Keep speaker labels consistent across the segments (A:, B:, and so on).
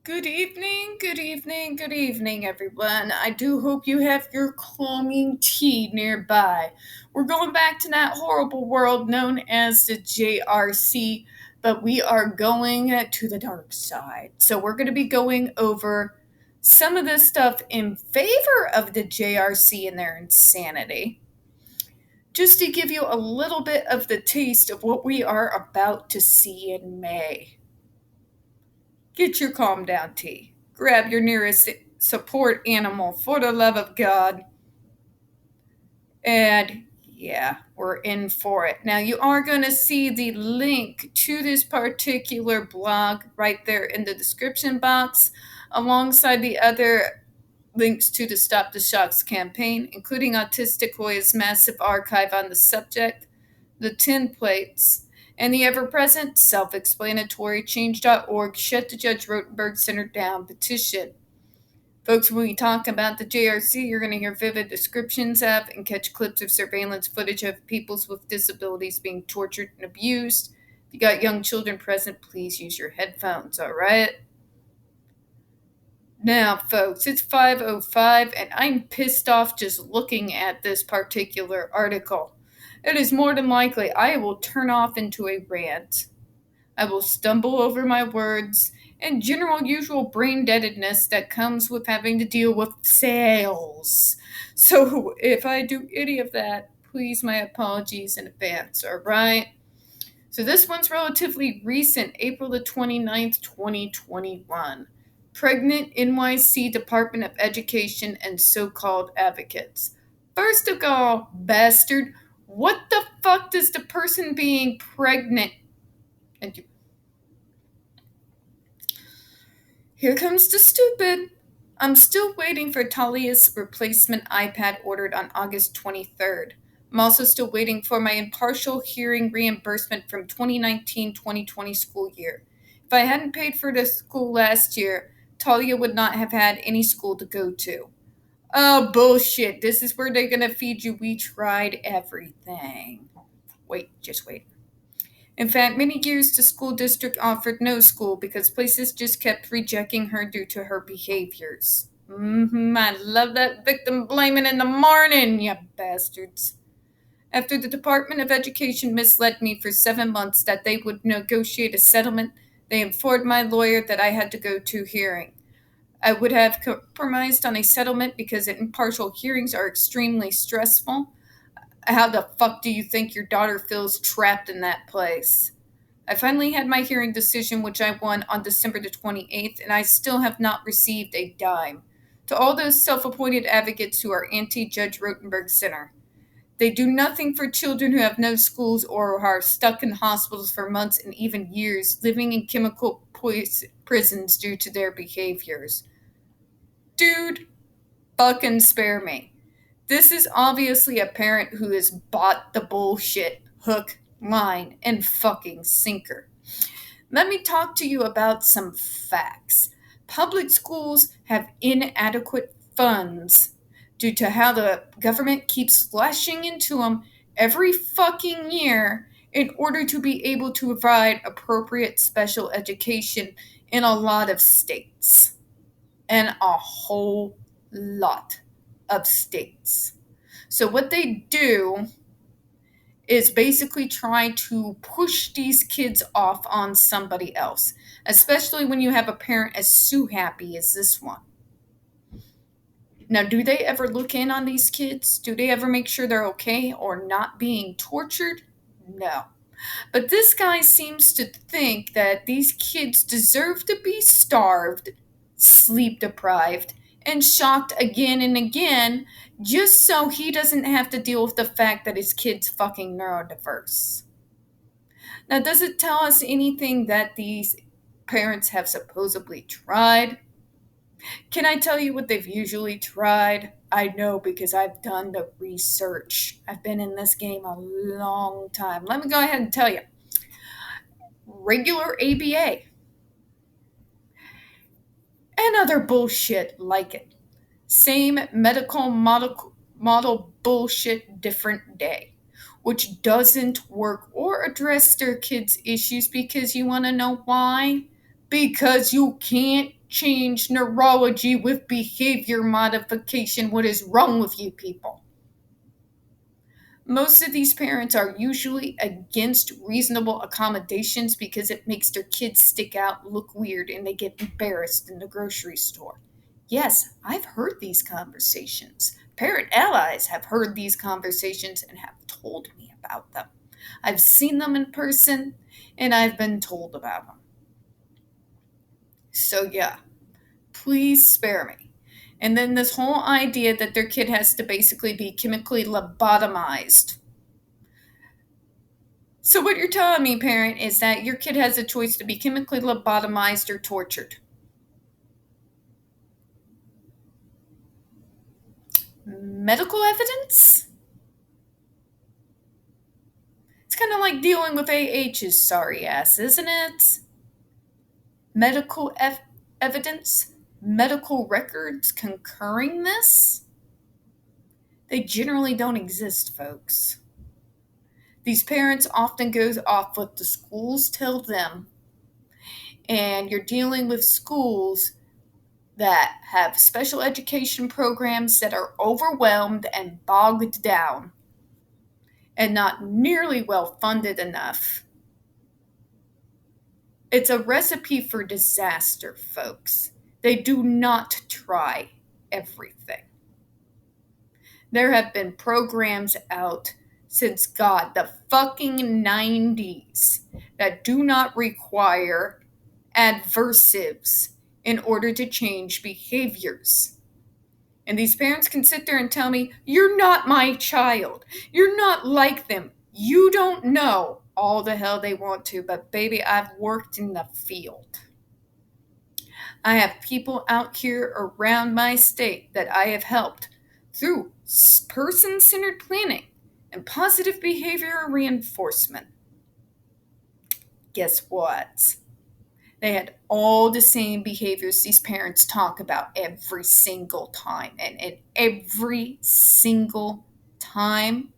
A: Good evening, good evening, good evening, everyone. I do hope you have your calming tea nearby. We're going back to that horrible world known as the JRC, but we are going to the dark side. So we're going to be going over some of the stuff in favor of the JRC and their insanity, just to give you a little bit of the taste of what we are about to see in May. Get your calm down tea. Grab your nearest support animal for the love of God. And yeah, we're in for it. Now, you are going to see the link to this particular blog right there in the description box, alongside the other links to the Stop the Shocks campaign, including Autistic Hoya's massive archive on the subject, the tin plates, and the ever-present, self-explanatory Change.org Shut the Judge Rotenberg Center Down petition. Folks, when we talk about the JRC, you're going to hear vivid descriptions of and catch clips of surveillance footage of peoples with disabilities being tortured and abused. If you got young children present, please use your headphones, all right? Now, folks, it's 5:05 and I'm pissed off just looking at this particular article. It is more than likely I will turn off into a rant. I will stumble over my words and general usual brain deadedness that comes with having to deal with sales. So if I do any of that, please my apologies in advance, alright? So this one's relatively recent, April the 29th, 2021. Pregnant NYC Department of Education and so-called advocates. First of all, bastard, what the fuck does the person being pregnant and you? Here comes the stupid. I'm still waiting for Talia's replacement iPad ordered on August 23rd. I'm also still waiting for my impartial hearing reimbursement from 2019-2020 school year. If I hadn't paid for the school last year, Talia would not have had any school to go to. Oh, bullshit. This is where they're gonna feed you. We tried everything. Wait, just wait. In fact, many years the school district offered no school because places just kept rejecting her due to her behaviors. I love that victim blaming in the morning, you bastards. After the Department of Education misled me for 7 months that they would negotiate a settlement, they informed my lawyer that I had to go to hearing. I would have compromised on a settlement because impartial hearings are extremely stressful. How the fuck do you think your daughter feels trapped in that place? I finally had my hearing decision, which I won on December the 28th, and I still have not received a dime. To all those self-appointed advocates who are anti-Judge Rotenberg Center, they do nothing for children who have no schools or are stuck in hospitals for months and even years, living in chemical prisons due to their behaviors. Dude, fucking spare me. This is obviously a parent who has bought the bullshit hook, line, and fucking sinker. Let me talk to you about some facts. Public schools have inadequate funds due to how the government keeps flashing into them every fucking year in order to be able to provide appropriate special education in a lot of states. And a whole lot of states. So what they do is basically try to push these kids off on somebody else, especially when you have a parent as sue happy as this one. Now, do they ever look in on these kids? Do they ever make sure they're okay or not being tortured? No. But this guy seems to think that these kids deserve to be starved, sleep deprived, and shocked again and again, just so he doesn't have to deal with the fact that his kid's fucking neurodiverse. Now, does it tell us anything that these parents have supposedly tried? Can I tell you what they've usually tried? I know because I've done the research. I've been in this game a long time. Let me go ahead and tell you. Regular ABA. And other bullshit like it. Same medical model bullshit, different day. Which doesn't work or address their kids' issues because you want to know why? Because you can't change neurology with behavior modification. What is wrong with you people? Most of these parents are usually against reasonable accommodations because it makes their kids stick out, look weird, and they get embarrassed in the grocery store. Yes, I've heard these conversations. Parent allies have heard these conversations and have told me about them. I've seen them in person and I've been told about them. So, yeah, please spare me. And then this whole idea that their kid has to basically be chemically lobotomized. So, what you're telling me, parent, is that your kid has a choice to be chemically lobotomized or tortured. Medical evidence? It's kind of like dealing with AH's sorry ass, isn't it? Medical evidence? Medical records concurring this? They generally don't exist, folks. These parents often go off what the schools tell them, and you're dealing with schools that have special education programs that are overwhelmed and bogged down and not nearly well funded enough. It's a recipe for disaster, folks. They do not try everything. There have been programs out since God, the fucking 90s, that do not require adversives in order to change behaviors. And these parents can sit there and tell me, you're not my child. You're not like them. You don't know all the hell they want to. But baby, I've worked in the field. I have people out here around my state that I have helped through person-centered planning and positive behavior reinforcement. Guess what? They had all the same behaviors these parents talk about every single time. And every single time,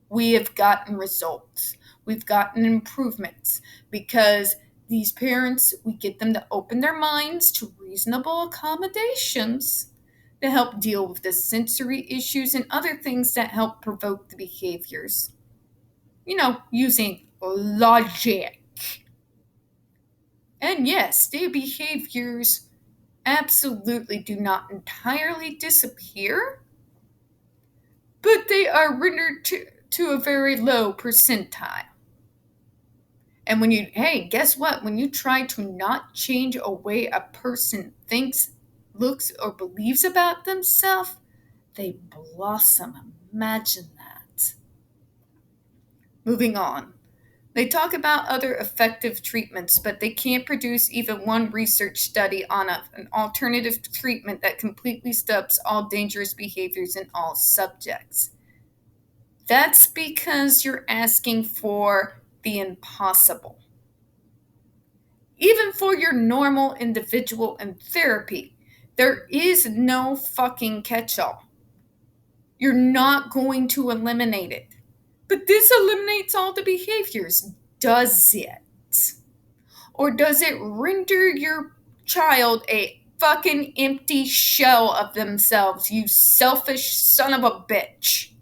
A: we have gotten results. We've gotten improvements because these parents, we get them to open their minds to reasonable accommodations to help deal with the sensory issues and other things that help provoke the behaviors. Using logic. And yes, their behaviors absolutely do not entirely disappear, but they are rendered to a very low percentile. And guess what? When you try to not change a way a person thinks, looks, or believes about themselves, they blossom. Imagine that. Moving on. They talk about other effective treatments, but they can't produce even one research study on an alternative treatment that completely stops all dangerous behaviors in all subjects. That's because you're asking for the impossible. Even for your normal individual in therapy, there is no fucking catch-all. You're not going to eliminate it. But this eliminates all the behaviors. Does it? Or does it render your child a fucking empty shell of themselves, you selfish son of a bitch?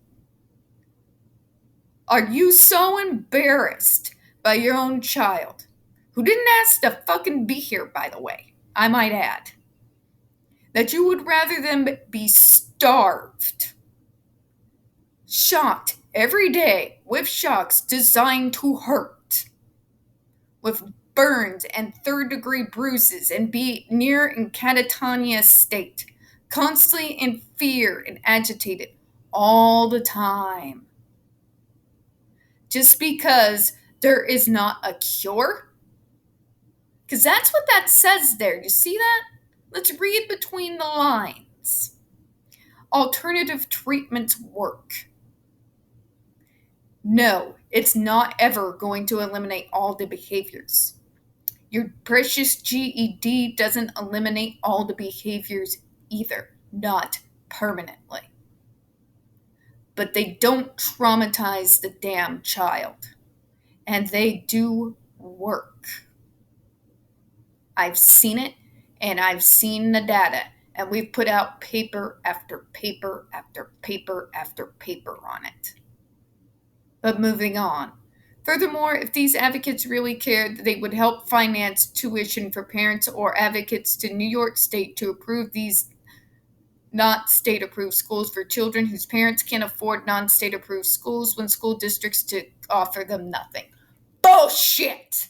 A: Are you so embarrassed by your own child, who didn't ask to fucking be here, by the way, I might add, that you would rather them be starved, shocked every day with shocks designed to hurt, with burns and third-degree bruises, and be near in catatonia state, constantly in fear and agitated all the time? Just because there is not a cure? Because that's what that says there. You see that? Let's read between the lines. Alternative treatments work. No, it's not ever going to eliminate all the behaviors. Your precious GED doesn't eliminate all the behaviors either, not permanently. But they don't traumatize the damn child. And they do work. I've seen it, And I've seen the data, and we've put out paper after paper after paper after paper on it. But moving on. Furthermore, if these advocates really cared, they would help finance tuition for parents or advocates to New York State to approve these not state approved schools for children whose parents can't afford non state approved schools when school districts to offer them nothing. Bullshit!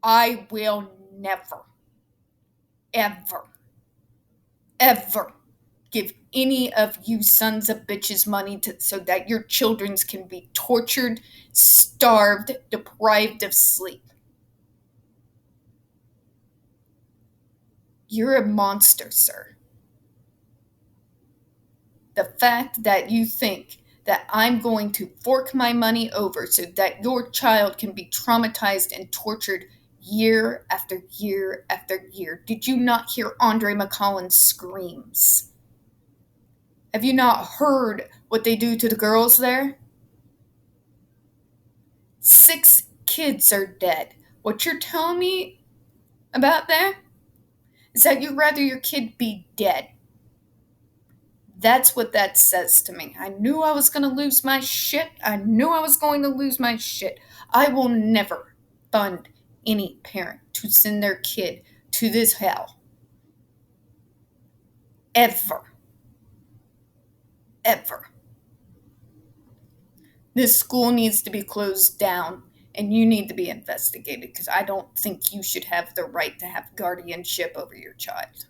A: I will never, ever, ever give any of you sons of bitches money so that your children can be tortured, starved, deprived of sleep. You're a monster, sir. The fact that you think that I'm going to fork my money over so that your child can be traumatized and tortured year after year after year. Did you not hear Andre McCullen's screams? Have you not heard what they do to the girls there? 6 kids are dead. What you're telling me about that is that you'd rather your kid be dead. That's what that says to me. I knew I was going to lose my shit. I will never fund any parent to send their kid to this hell. Ever. Ever. This school needs to be closed down, and you need to be investigated because I don't think you should have the right to have guardianship over your child.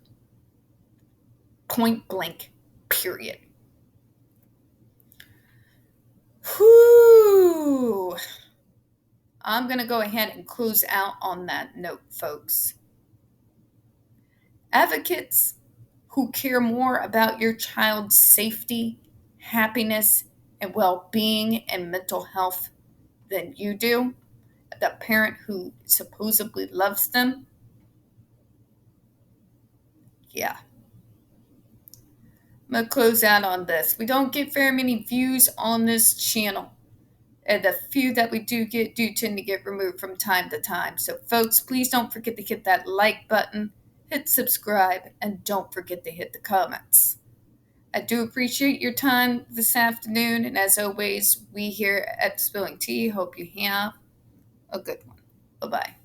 A: Point blank, period. Whew. I'm going to go ahead and close out on that note, folks. Advocates who care more about your child's safety, happiness, and well being and mental health than you do, the parent who supposedly loves them, yeah. I'm going to close out on this. We don't get very many views on this channel. And the few that we do get do tend to get removed from time to time. So, folks, please don't forget to hit that like button, hit subscribe, and don't forget to hit the comments. I do appreciate your time this afternoon. And as always, we here at Spilling Tea hope you have a good one. Bye-bye.